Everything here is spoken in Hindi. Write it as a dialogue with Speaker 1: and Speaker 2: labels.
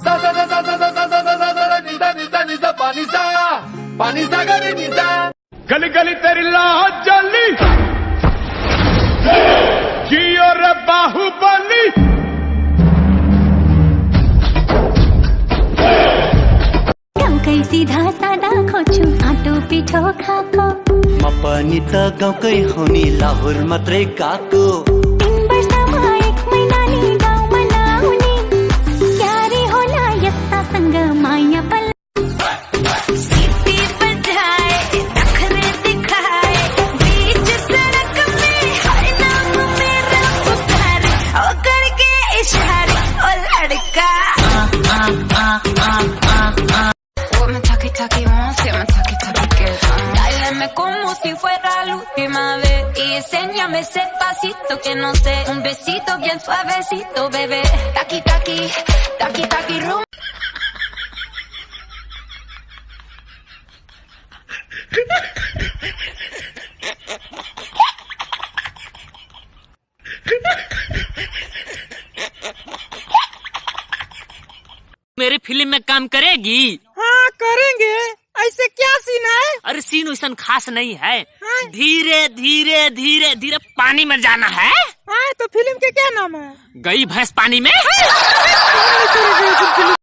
Speaker 1: सा सा सा सा सा सा सा सा सा सा निसा निसा निसा पानी सा गरी निसा।
Speaker 2: गली गली तेरी लाज जली जियो रे बाहुबली।
Speaker 3: गाउँकै सीधा सादा खोज्छु आटो पिठो खाएको।
Speaker 4: म पनि त गाउँकै हो नि लाहोर मात्रै गएको।
Speaker 3: 3 वर्षमा 1 महिना नि गाउँमा नआउने क्यारे होला यस्तासँग माया पल। सिटी बजाए नखरे दिखाए बीच सड़क में हर नाम मेरा पुकारे ओ करके इशारे ओ लड़का। Taki wants it, taki que dáleme como si fuera la última vez y enséñame ese pasito que no sé, un besito bien suavecito, bebé. Taki taki, taki taki rum.
Speaker 5: मेरी फिल्म में काम करेगी?
Speaker 6: हाँ करेंगे। ऐसे क्या सीन है?
Speaker 5: अरे सीन वैसा खास नहीं है।
Speaker 6: हाँ?
Speaker 5: धीरे धीरे धीरे धीरे पानी में जाना है।
Speaker 6: हाँ तो फिल्म के क्या नाम है?
Speaker 5: गई भैंस पानी में।